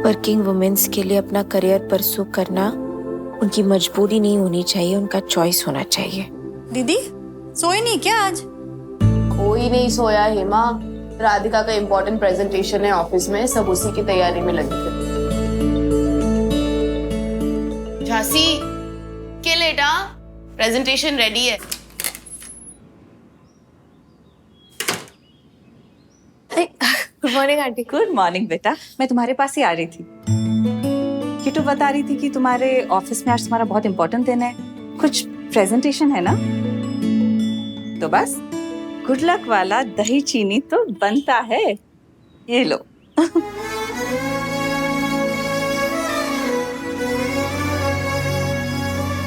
Working women's के लिए अपना करियर परसू करना उनकी मजबूरी नहीं होनी चाहिए, उनका चॉइस होना चाहिए। दीदी सोए नहीं क्या आज? कोई नहीं सोया हेमा। राधिका का इम्पोर्टेंट प्रेजेंटेशन है ऑफिस में, सब उसी की तैयारी में लगी थे। झांसी के लेटा, प्रेजेंटेशन रेडी है। Good morning aunty. Good morning बेटा, मैं तुम्हारे पास ही आ रही थी। किटू बता रही थी कि तुम्हारे ऑफिस में आज तुम्हारा बहुत इंपॉर्टेंट दिन है, कुछ प्रेजेंटेशन है ना? तो बस गुड लक वाला दही चीनी तो बनता है। ये लो।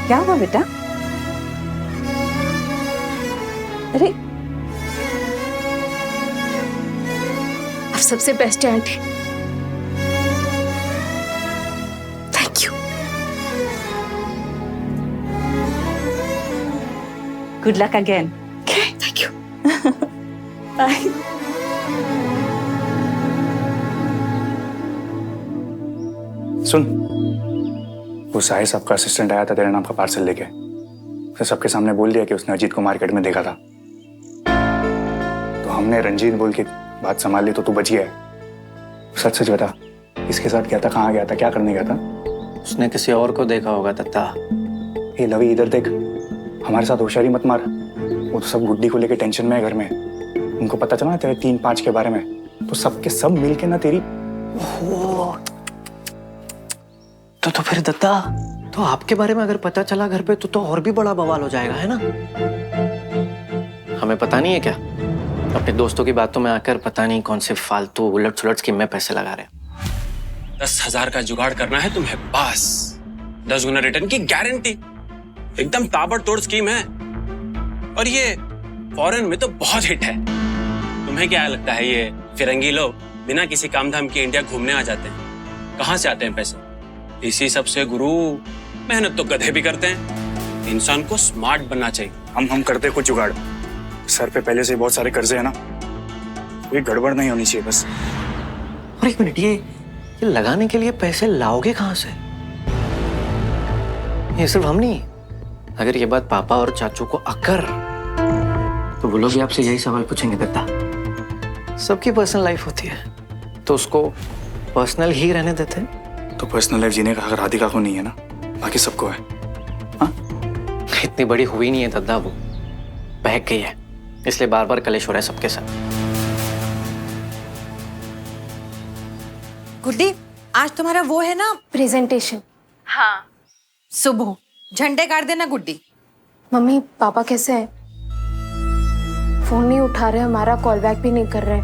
क्या हुआ बेटा? अरे आप सबसे बेस्ट है aunty, thank you. Good luck again. Thank you. Bye. सुन, वो साहिल साहब का असिस्टेंट आया था तेरे नाम का पार्सल लेके। उसने सबके सामने बोल दिया कि उसने अजीत को मार्केट में देखा था। तो हमने रंजीत बोल के बात संभाल ली तो तू बच गया है। सच सच बता, किसके साथ गया था, कहाँ गया था, क्या करने गया था? उसने किसी और को देखा होगा दत्ता। ये लवी इधर देख, हमारे साथ होशियारी मत मार। वो तो सब गुड्डी को लेके टेंशन में है घर में। उनको पता चला ना तेरे 3-5 के बारे में, तो सबके सब मिलके ना तेरी। तो फिर दत्ता, तो आपके बारे में अगर पता चला घर पे तो और भी बड़ा बवाल हो जाएगा, है ना? हमें पता नहीं है क्या? अपने दोस्तों की बातों में आकर पता नहीं कौन से फालतू उलट सुलट स्कीम में पैसे लगा रहे हैं। 10,000 का जुगाड़ करना है तुम्हें, बस 10 गुना रिटर्न की गारंटी। एकदम ताबड़तोड़ स्कीम है, और ये फॉरेन में तो बहुत हिट है। तुम्हें क्या लगता है ये फिरंगी लोग बिना किसी काम धाम के इंडिया घूमने आ जाते हैं? कहाँ से आते हैं पैसे? इसी सब से गुरु। मेहनत तो गधे भी करते हैं, इंसान को स्मार्ट बनना चाहिए। हम करते कुछ जुगाड़। सर पे पहले से बहुत सारे कर्जे है ना, कोई गड़बड़ नहीं होनी चाहिए बस। और एक मिनट, ये लगाने के लिए पैसे लाओगे कहाँ से? ये सिर्फ हम नहीं, अगर ये बात पापा और चाचू को आकर, तो वो लोग भी आपसे यही सवाल पूछेंगे दत्ता। सबकी पर्सनल लाइफ होती है, तो उसको पर्सनल ही रहने देते हैं। तो पर्सनल लाइफ जीने का हक राधिका को नहीं है ना, बाकी सबको है। हाँ? इतनी बड़ी हुई नहीं है दद्दा, वो बहक गई है, इसलिए बार बार कलेश हो रहा है सबके साथ। गुड्डी, आज तुम्हारा वो है ना प्रेजेंटेशन। हाँ, सुबह झंडे गाड़ देना गुड्डी। मम्मी पापा कैसे हैं? फोन नहीं उठा रहे, हमारा कॉल बैक भी नहीं कर रहे।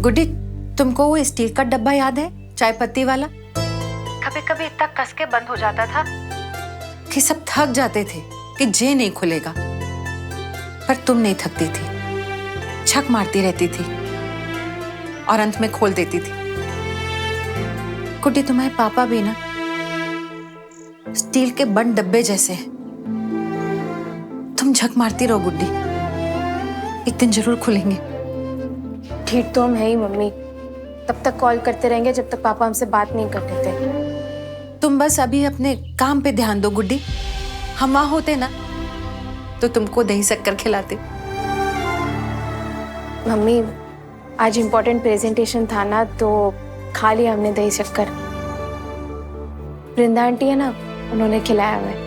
गुड्डी, तुमको वो स्टील का डब्बा याद है, चाय पत्ती वाला? कभी कभी इतना कस के बंद हो जाता था कि सब थक जाते थे कि जे नहीं खुलेगा, पर तुम नहीं थकती थी, छक मारती रहती थी और अंत में खोल देती थी। गुड्डी, तुम्हारे पापा भी ना स्टील के बंद डब्बे जैसे हैं। तुम झक मारती रहो गुड्डी, एक दिन जरूर खुलेंगे। ठीक तो हम है ही मम्मी, तब तक कॉल करते रहेंगे जब तक पापा हमसे बात नहीं कर देते। तुम बस अभी अपने काम पे ध्यान दो गुड्डी। हम वहां होते ना तो तुमको दही शक्कर खिलाते। मम्मी आज इम्पोर्टेंट प्रेजेंटेशन था ना, तो खा लिया हमने दही शक्कर। वृंदा आंटी है ना, उन्होंने खिलाया हमें।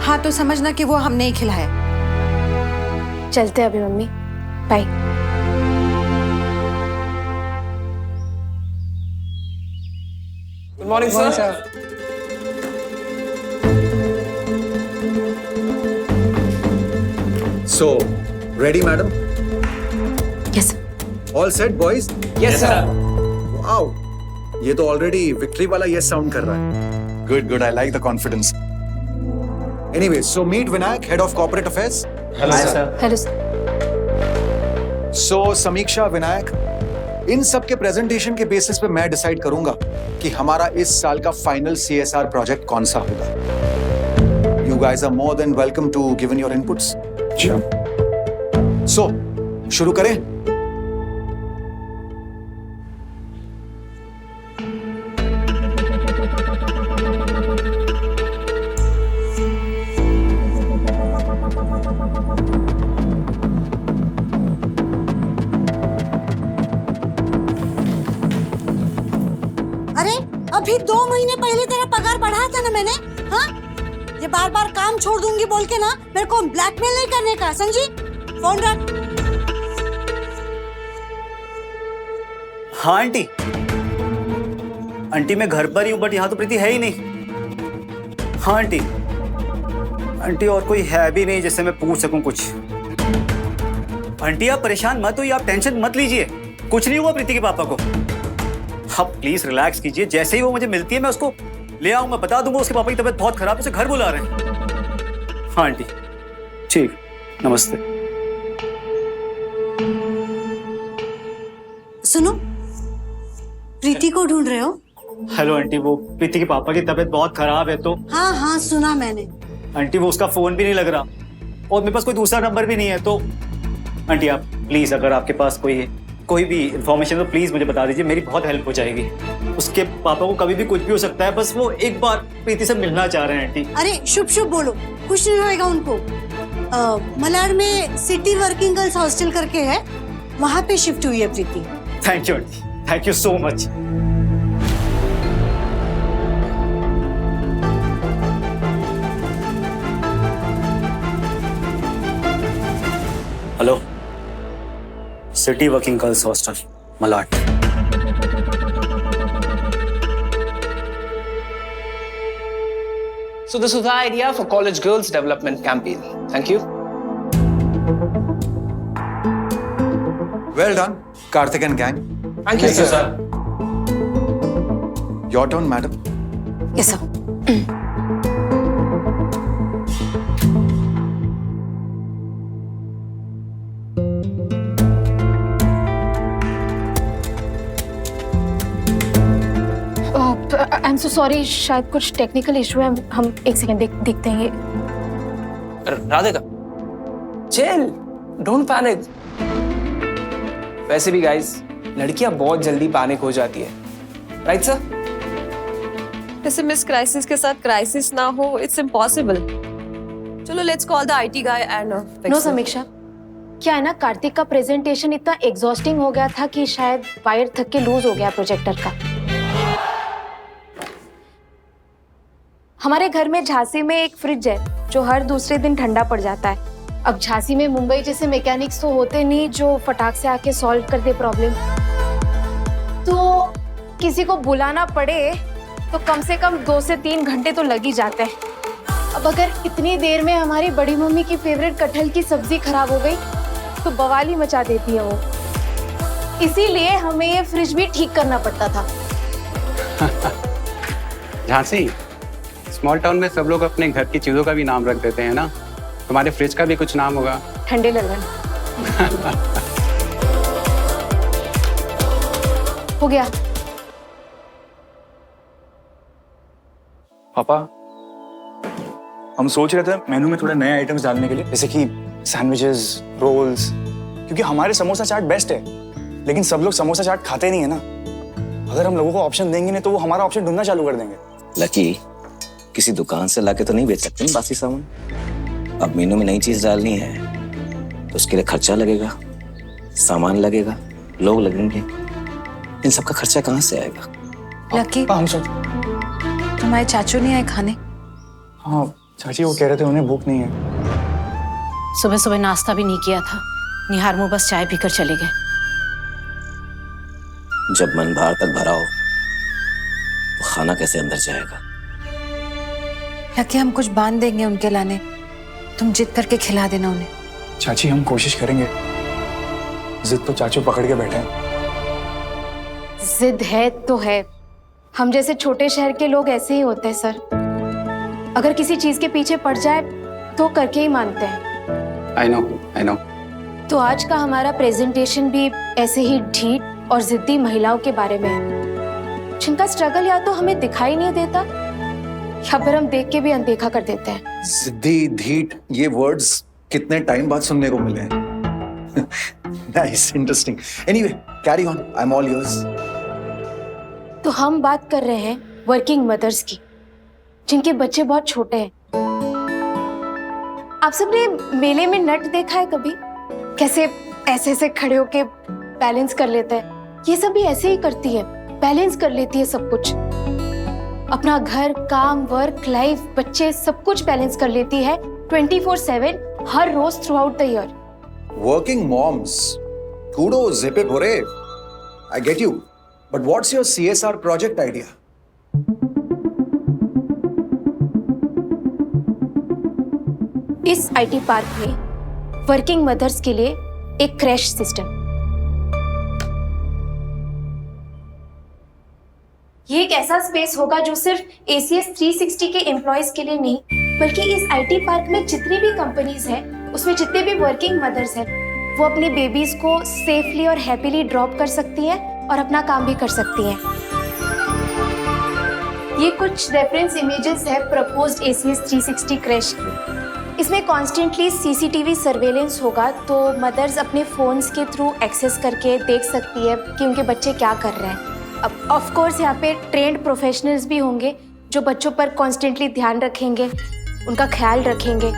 हाँ, तो समझना कि वो हमने ही खिलाया। चलते अभी mummy, bye. Good morning sir. So, ready, madam? Yes All set, boys? Yes sir. Wow, ये तो ऑलरेडी विक्ट्री वाला yes साउंड कर रहा है। Good, I like the confidence. Anyway, so meet Vinayak, head of corporate affairs. Hello sir. Hello. So, Samiksha, Vinayak, इन सब के presentation के basis पे मैं डिसाइड करूंगा कि हमारा इस साल का फाइनल CSR प्रोजेक्ट कौन सा होगा। You guys are more than welcome to give in your inputs. Sure. So, शुरू करें? अभी 2 महीने पहले तेरा पगार बढ़ाया था ना मैंने। हाँ, ये बार बार काम छोड़ दूंगी बोल के ना मेरे को ब्लैकमेल नहीं करने का, समझी? फोन रख। हाँ आंटी, आंटी मैं घर पर ही हूँ बट यहाँ तो प्रीति है ही नहीं। हाँ आंटी, आंटी और कोई है भी नहीं जिससे मैं पूछ सकूं कुछ। आंटी आप परेशान मत होइए, आप टेंशन मत लीजिए, कुछ नहीं हुआ प्रीति के पापा को। आप प्लीज रिलैक्स कीजिए, जैसे ही वो मुझे मिलती है मैं उसको ले आऊंगा, बता दूंगा उसके पापा की तबीयत बहुत खराब है, उसे घर बुला रहे हैं। हाँ आंटी ठीक, नमस्ते। सुनो, प्रीति को ढूंढ रहे हो? हेलो आंटी, वो प्रीति के पापा की तबीयत बहुत खराब है तो। हाँ हाँ सुना मैंने। आंटी वो उसका फोन भी नहीं लग रहा और मेरे पास कोई दूसरा नंबर भी नहीं है, तो आंटी आप प्लीज अगर आपके पास कोई भी इंफॉर्मेशन तो प्लीज मुझे बता दीजिए, मेरी बहुत हेल्प हो जाएगी। उसके पापा को कभी भी कुछ भी हो सकता है, बस वो एक बार प्रीति से मिलना चाह रहे हैं आंटी। अरे शुभ शुभ बोलो, कुछ नहीं होएगा उनको। मलाड में सिटी वर्किंग गर्ल्स हॉस्टल करके है, वहां पे शिफ्ट हुई है Preeti. Thank you aunty, thank you so much. Hello, city working girls hostel Malad. So this was the idea for College Girls Development Campaign. Thank you. Well done, Karthik and gang. Thank you, sir. Your turn, madam. Yes sir. I am so sorry, शायद कुछ technical issue है, हम एक second देखते हैं। Radhika, chill, don't panic. वैसे भी guys, लड़कियां बहुत जल्दी पैनिक हो जाती है, राइट सर? वैसे मिस क्राइसिस के साथ क्राइसिस ना हो, इट्स इम्पॉसिबल। चलो let's call the IT guy and no Samiksha, क्या है ना, कार्तिक का प्रेजेंटेशन इतना एग्जॉस्टिंग हो गया था कि शायद वायर थक के लूज हो गया प्रोजेक्टर का। हमारे घर में झांसी में एक फ्रिज है जो हर दूसरे दिन ठंडा पड़ जाता है। अब झांसी में मुंबई जैसे मैकेनिक्स तो होते नहीं जो फटाक से आके सॉल्व कर दे प्रॉब्लम, तो किसी को बुलाना पड़े तो कम से कम 2 से 3 घंटे तो लग ही जाते हैं। अब अगर इतनी देर में हमारी बड़ी मम्मी की फेवरेट कटहल की सब्जी खराब हो गई तो बवाली मचा देती है वो, इसीलिए हमें ये फ्रिज भी ठीक करना पड़ता था। झांसी, स्मॉल टाउन में सब लोग अपने घर की चीजों का भी नाम रख देते हैं ना, तुम्हारे फ्रिज का भी कुछ नाम होगा। ठंडे ललन। हो गया। पापा, हम सोच रहे थे मेनू में थोड़े नए आइटम्स डालने के लिए, जैसे कि सैंडविचेस, रोल्स, क्योंकि हमारे समोसा चाट बेस्ट है, लेकिन सब लोग समोसा चाट खाते नहीं है ना। अगर हम लोगों को ऑप्शन देंगे नहीं तो वो हमारा ऑप्शन ढूंढना चालू कर देंगे। लकी, किसी दुकान से लाके तो नहीं बेच सकते ना बासी सामान। अब मेनू में नई चीज डालनी है तो उसके लिए खर्चा लगेगा, सामान लगेगा, लोग लगेंगे, इन सबका खर्चा कहाँ से आएगा? लकी, हम सोच, तुम्हारे चाचू नहीं आए खाने? हाँ चाची वो कह रहे थे उन्हें भूख नहीं है। सुबह सुबह नाश्ता भी नहीं किया था, निहार मुंह बस चाय पीकर चले गए। जब मन बाहर तक भरा हो तो खाना कैसे अंदर जाएगा? लकी, हम कुछ बांध देंगे उनके लाने, तुम जिद करके खिला देना उन्हें। चाची हम कोशिश करेंगे, जिद तो चाचू पकड़ के बैठे हैं। जिद है तो है, हम जैसे छोटे शहर के लोग ऐसे ही होते हैं सर, अगर किसी चीज के पीछे पड़ जाए तो करके ही मानते हैं। I know. तो आज का हमारा प्रेजेंटेशन भी ऐसे ही ढीठ और जिद्दी महिलाओं के बारे में है, जिनका स्ट्रगल या तो हमें दिखाई नहीं देता या फिर हम देख के भी अनदेखा कर देते हैं। जिद्दी, ढीठ, ये वर्ड्स कितने टाइम बाद सुनने को मिले हैं। Nice, interesting. Anyway, carry on, I am all yours. तो हम बात कर रहे हैं वर्किंग मदर्स की, जिनके बच्चे बहुत छोटे हैं। आप सबने मेले में नट देखा है कभी? कैसे ऐसे ऐसे खड़े होके बैलेंस कर लेते हैं, ये सब भी ऐसे ही करती है, बैलेंस कर लेती है सब कुछ। अपना घर, काम, वर्क लाइफ, बच्चे सब कुछ बैलेंस कर लेती है 24/7 हर रोज throughout the year. Working moms, kudos, zip it, hooray. I get you. But what's your CSR project idea? इस आईटी पार्क में वर्किंग मदर्स के लिए एक क्रैश सिस्टम। ये एक ऐसा स्पेस होगा जो सिर्फ ACS 360 के एम्प्लॉयज के लिए नहीं, बल्कि इस आईटी पार्क में जितनी भी कंपनीज हैं, उसमें जितने भी वर्किंग मदर्स हैं, वो अपने बेबीज को सेफली और हैप्पीली ड्रॉप कर सकती हैं और अपना काम भी कर सकती हैं। ये कुछ रेफरेंस इमेजेस है प्रपोज्ड ACS 360 क्रैश की। इसमें कॉन्स्टेंटली CCTV सर्वेलेंस होगा, तो मदर्स अपने फोन्स के थ्रू एक्सेस करके देख सकती है कि उनके बच्चे क्या कर रहे हैं। अब ऑफ कोर्स यहाँ पे ट्रेंड प्रोफेशनल्स भी होंगे जो बच्चों पर कॉन्स्टेंटली ध्यान रखेंगे, उनका ख्याल रखेंगे।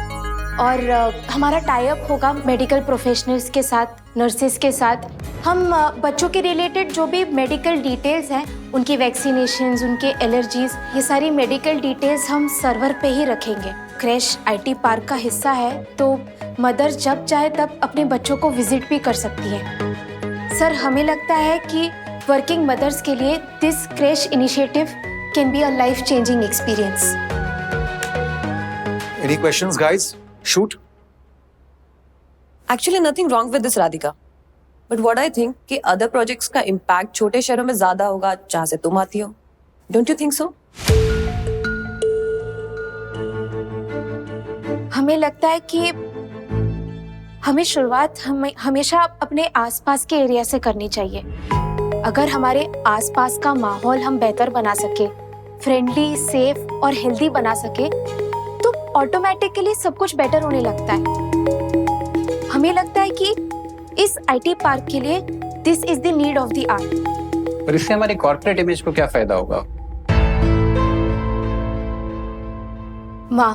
और हमारा टाई अप होगा मेडिकल प्रोफेशनल्स के साथ, नर्सेस के साथ। हम बच्चों के रिलेटेड जो भी मेडिकल डिटेल्स हैं, उनकी वैक्सीनेशंस, उनके एलर्जीज, ये सारी मेडिकल डिटेल्स हम सर्वर पे ही रखेंगे। क्रैश आईटी पार्क का हिस्सा है, तो मदर्स जब चाहे तब अपने बच्चों को विजिट भी कर सकती हैं। सर, हमें लगता है कि वर्किंग मदर्स के लिए this crash initiative can be a life changing experience. Any questions, guys? Shoot. Actually, nothing wrong with this, Radhika. But what I think कि other projects का impact छोटे शहरों में ज्यादा होगा जहाँ से तुम आती हो। Don't you think so? हमें लगता है कि हमें शुरुआत हमेशा अपने आसपास के एरिया से करनी चाहिए। अगर हमारे आसपास का माहौल हम बेहतर बना सके, फ्रेंडली, सेफ और हेल्दी बना सके, तो ऑटोमेटिकली सब कुछ बेटर होने लगता है। हमें लगता है कि इस आईटी पार्क के लिए this is the need of the hour. पर इससे हमारी कॉर्पोरेट इमेज को क्या फायदा होगा? माँ,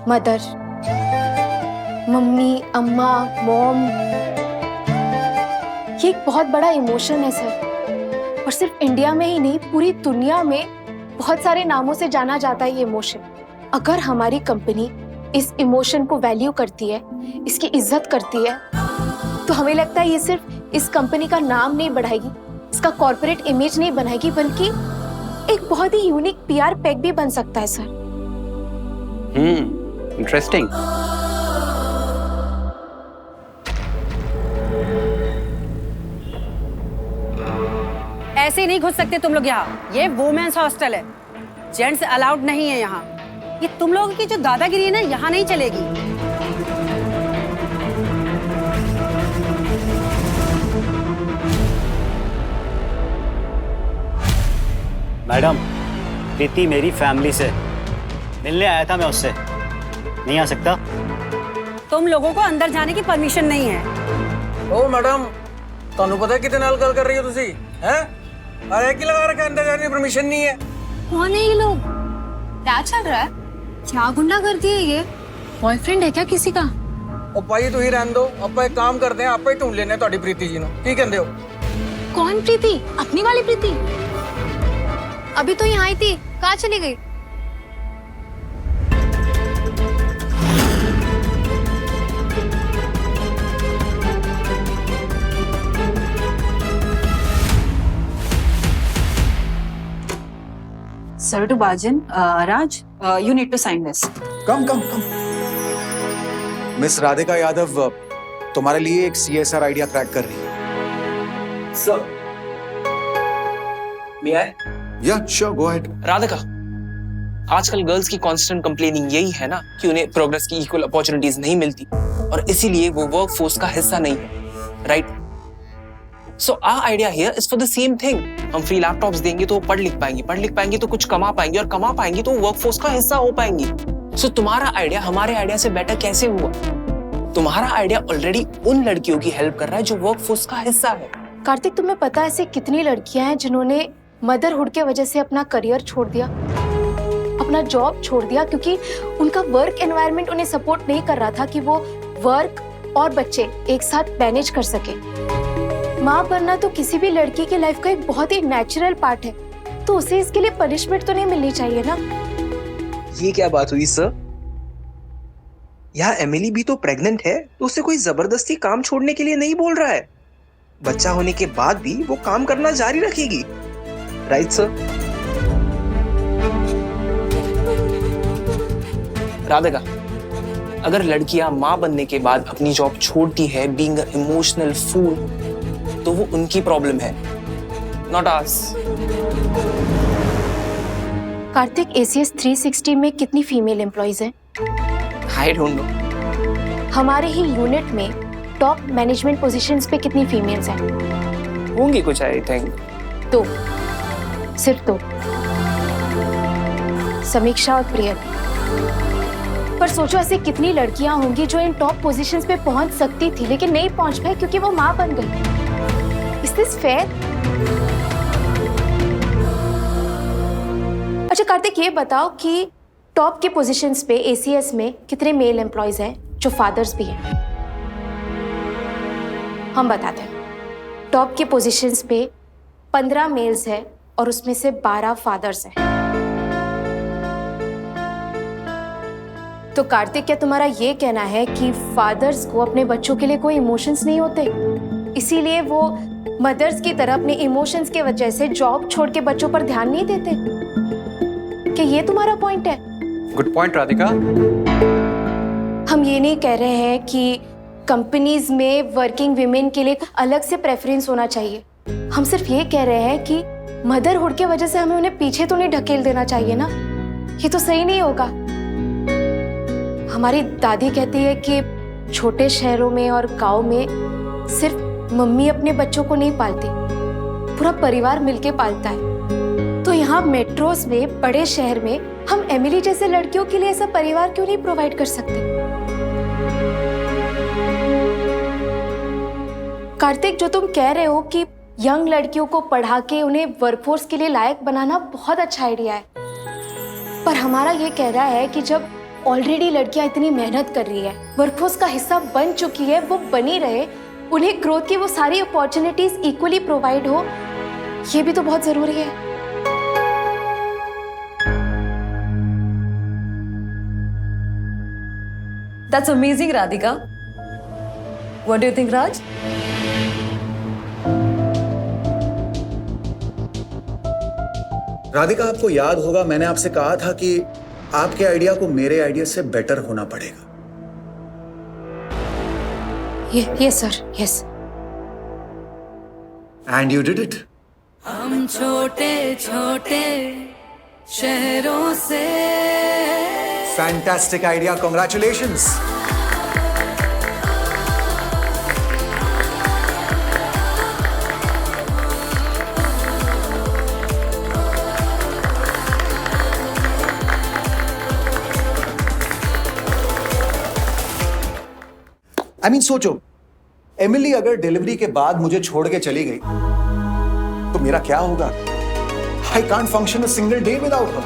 मदर, मम्मी, अम्मा, मॉम, ये एक बहुत बड़ा इमोशन है सर। और सिर्फ इंडिया में ही नहीं, पूरी दुनिया में बहुत सारे नामों से जाना जाता है ये इमोशन। अगर हमारी कंपनी इस इमोशन को वैल्यू करती है, इसकी इज्जत करती है, तो हमें लगता है ये सिर्फ इस कंपनी का नाम नहीं बढ़ाएगी, इसका कॉर्पोरेट इमेज नहीं बनाएगी, बल्कि एक बहुत ही यूनिक PR पैक भी बन सकता है सर। इंटरेस्टिंग। ऐसे नहीं घुस सकते तुम लोग यहाँ। ये वुमेन्स हॉस्टल है, जेंट्स अलाउड नहीं है यहाँ। ये तुम लोगों की जो दादागिरी है ना, यहाँ नहीं चलेगी। मैडम, प्रीति मेरी फैमिली से मिलने आया था, मैं उससे नहीं आ सकता। तुम लोगों को अंदर जाने की परमिशन नहीं है। ओ मैडम, ਤੁਹਾਨੂੰ पता है कितने नाल गल कर रही हो तुसी हैं? अरे की लगा रखा, अंदर जाने की परमिशन नहीं है। कौन है ये लोग? क्या चल रहा है? क्या गुंडागर्दी है ये? बॉयफ्रेंड है क्या किसी का? ओ भाई तू ही रहने दो, ਆਪਾਂ एक काम करते हैं, आप ही ढूंढ लेने ਤੁਹਾਡੀ प्रीति जी नु। की कहंदे हो? कौन प्रीति? अपनी वाली प्रीति? अभी तो यहाँ आई थी, कहाँ चली गई? Sir to Bajan, Raj, you need to sign this. Come. Miss Radhika Yadav तुम्हारे लिए एक CSR आइडिया क्रैक कर रही है। Sir, may I? Yeah, sure, go ahead. Radhika, आजकल गर्ल्स की कांस्टेंट कंप्लेनिंग यही है ना कि उन्हें प्रोग्रेस की इक्वल अपॉर्चुनिटीज नहीं मिलती और इसीलिए वो वर्क फोर्स का हिस्सा नहीं है, right? So our idea here is for the same thing. हम फ्री लैपटॉप्स देंगे तो वो पढ़ लिख पाएंगी तो कुछ कमा पाएंगी, और कमा पाएंगी तो वो वर्क फोर्स का हिस्सा हो पाएंगी। सो तुम्हारा आइडिया हमारे आइडिया से बेटर कैसे हुआ? तुम्हारा आइडिया ऑलरेडी उन लड़कियों की हेल्प कर रहा है जो वर्क फोर्स का हिस्सा है। कार्तिक, तुम्हें पता है ऐसे कितनी लड़कियां हैं जिन्होंने मदरहुड के वजह से अपना करियर छोड़ दिया, अपना जॉब छोड़ दिया, क्योंकि उनका वर्क एनवायरनमेंट उन्हें सपोर्ट नहीं कर रहा था कि वो वर्क और बच्चे एक साथ मैनेज कर सके। माँ बनना तो किसी भी लड़की की लाइफ का एक बहुत ही नेचुरल पार्ट है, तो उसे इसके लिए पनिशमेंट तो नहीं मिलनी चाहिए ना। ये क्या बात हुई सर? यहाँ एमिली भी तो प्रेग्नेंट है, तो उसे कोई जबरदस्ती काम छोड़ने के लिए नहीं बोल रहा है। बच्चा होने के बाद भी वो काम करना जारी रखेगी, राइट सर? राधिका, अगर लड़कियां मां बनने के बाद अपनी जॉब छोड़ती है बीइंग अ इमोशनल फूल, तो वो उनकी प्रॉब्लम है, नॉट आवर्स। कार्तिक, ACS 360 में कितनी फीमेल एम्प्लॉइज हैं? I don't know. हमारे ही यूनिट में टॉप मैनेजमेंट पोजीशंस पे कितनी फीमेल्स हैं? होंगी कुछ, आई थिंक। दो, सिर्फ दो, समीक्षा और प्रियति। पर सोचो ऐसे कितनी लड़कियां होंगी जो इन टॉप पोजीशंस पे पहुंच सकती थी लेकिन नहीं पहुंच पाई क्योंकि वो मां बन गई। Is this fair? अच्छा कार्तिक, ये बताओ कि टॉप के पोजीशंस पे ACS में कितने मेल एम्प्लॉइज हैं जो फादर्स भी हैं? हम बताते हैं। टॉप के पोजीशंस पे 15 मेल्स हैं और उसमें से 12 फादर्स हैं। तो कार्तिक, क्या तुम्हारा ये कहना है कि फादर्स को अपने बच्चों के लिए कोई इमोशंस नहीं होते, इसीलिए वो मदर्स की तरह अपने इमोशंस के वजह से जॉब छोड़ के बच्चों पर ध्यान नहीं देते? क्या ये तुम्हारा पॉइंट है? Good point Radhika. हम ये नहीं कह रहे हैं कि कंपनीज में वर्किंग विमेन के लिए अलग से प्रेफरेंस होना चाहिए। हम सिर्फ ये कह रहे हैं कि मदरहुड की वजह से हमें उन्हें पीछे तो नहीं ढकेल देना चाहिए ना। ये तो सही नहीं होगा। हमारी दादी कहती है कि छोटे शहरों में और गांव में सिर्फ मम्मी अपने बच्चों को नहीं पालती, पूरा परिवार मिलके पालता है। तो यहाँ मेट्रोस में, बड़े शहर में हम एमिली जैसे लड़कियों के लिए ऐसा परिवार क्यों नहीं प्रोवाइड कर सकते? कार्तिक, जो तुम कह रहे हो कि यंग लड़कियों को पढ़ा के उन्हें वर्कफोर्स के लिए लायक बनाना बहुत अच्छा आइडिया है, पर हमारा ये कह रहा है कि जब ऑलरेडी लड़कियां इतनी मेहनत कर रही है, वर्कफोर्स का हिस्सा बन चुकी है, वो बनी रहे, उन्हें ग्रोथ की वो सारी अपॉर्चुनिटीज इक्वली प्रोवाइड हो, ये भी तो बहुत जरूरी है। That's amazing, Radhika. What do you think, Raj? Radhika, आपको याद होगा मैंने आपसे कहा था कि आपके आइडिया को मेरे आइडिया से बेटर होना पड़ेगा। Yes sir, yes. And you did it. हम छोटे छोटे शहरों से। Fantastic idea, congratulations. I mean, सोचो, एमिली अगर डिलीवरी के बाद मुझे छोड़ के चली गई तो मेरा क्या होगा? I can't function a single day without her.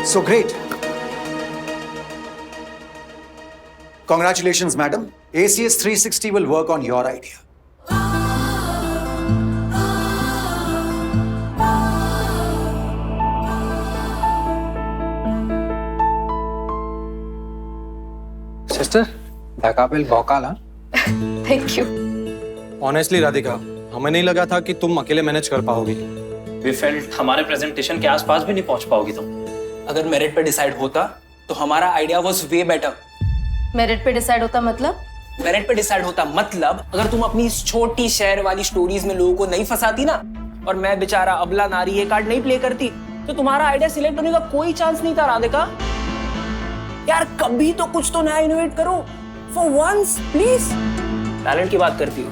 So great. Congratulations, madam. ACS 360 will work on your idea. Sister, the काबिल भौकाल। Thank you. ऑनेस्टली राधिका, हमें नहीं लगा था कि तुम अकेले मैनेज कर पाओगी। वी फेल्ट हमारे प्रेजेंटेशन के आसपास भी नहीं पहुंच पाओगी तुम। अगर मेरिट पे डिसाइड होता तो हमारा idea was way better. Merit पे डिसाइड होता मतलब? मेरिट पे डिसाइड होता मतलब अगर तुम अपनी छोटी शहर वाली स्टोरीज में लोगों को नहीं फंसाती ना, और मैं बेचारा अबला नारी ये कार्ड नहीं प्ले करती, तो तुम्हारा आइडिया सिलेक्ट होने का कोई चांस नहीं था। राधिका यार, कभी तो कुछ तो नया इनोवेट करो फॉर वंस प्लीज। टैलेंट की बात करती हो,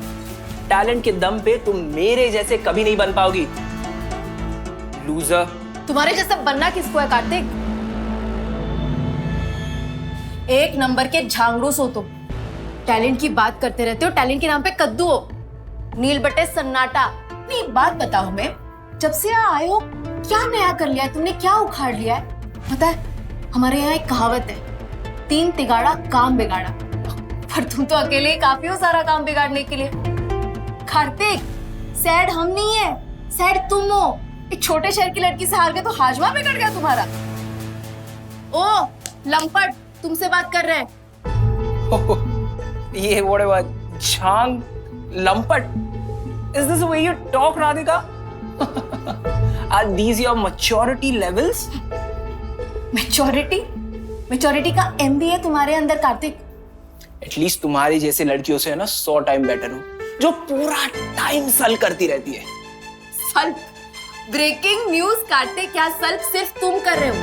टैलेंट के दम पे तुम मेरे जैसे कभी नहीं बन पाओगी, लूजर। तुम्हारे जैसा बनना किसको है कार्तिक? एक नंबर के झांगड़ूस हो तुम। टैलेंट की बात करते रहते हो, टैलेंट के नाम पे कद्दू हो, नील बटे सन्नाटा। नहीं, एक बात बताओ, मैं जब से यहाँ आए हो क्या नया कर लिया है तुमने? क्या उखाड़ लिया है? पता है, हमारे यहाँ एक कहावत है, 3 तिगाड़ा काम बिगाड़ा। पर तुम तो अकेले ही काफी हो सारा काम बिगाड़ने के लिए। कार्तिक, सैड हम नहीं है, सैड तुम हो, एक छोटे शहर की लड़की से हार गए तो हाजमा बिगड़ गया तुम्हारा। ओ लंपट, तुमसे बात कर रहे हैं। ये what झांग लंपट, is this the way you talk, Radhika? Are these your maturity levels? Maturity का MBA तुम्हारे अंदर कार्तिक। एटलीस्ट तुम्हारी जैसे लड़कियों से है ना 100 टाइम बेटर हूँ, जो पूरा टाइम सल करती रहती है। सल्क, ब्रेकिंग न्यूज कार्तिक, क्या सल्क सिर्फ तुम कर रहे हो?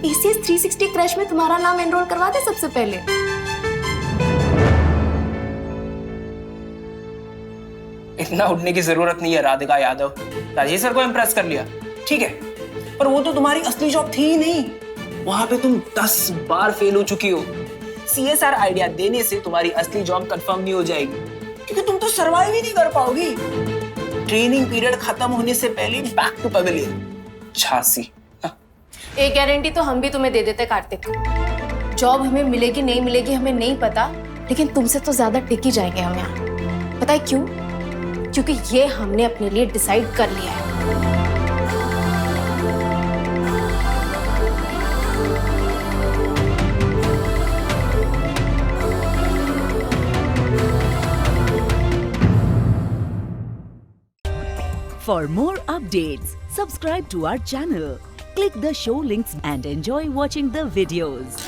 ACS 360 क्रश में तुम्हारा नाम एनरोल करवा दे सबसे पहले। इतना उठने की जरूरत नहीं है राधिका यादव। राजेश सर को इम्प्रेस कर लिया, ठीक है, पर वो तो तुम्हारी असली जॉब थी ही नहीं। वहां पे तुम 10 बार फेल हो चुकी हो। CSR आइडिया देने से तुम्हारी असली जॉब कंफर्म नहीं हो जाएगी, क्योंकि तुम तो सर्वाइव ही नहीं कर पाओगी। ट्रेनिंग पीरियड खत्म होने से पहले बैक टू पवेलियन झांसी। एक गारंटी तो हम भी तुम्हें दे देते कार्तिक, जॉब हमें मिलेगी नहीं मिलेगी हमें नहीं पता, लेकिन तुमसे तो ज्यादा टिक ही जाएंगे हम यहाँ। पता है क्यों? क्योंकि ये हमने अपने लिए डिसाइड कर लिया है। For more updates, subscribe to our channel, click the show links and enjoy watching the videos.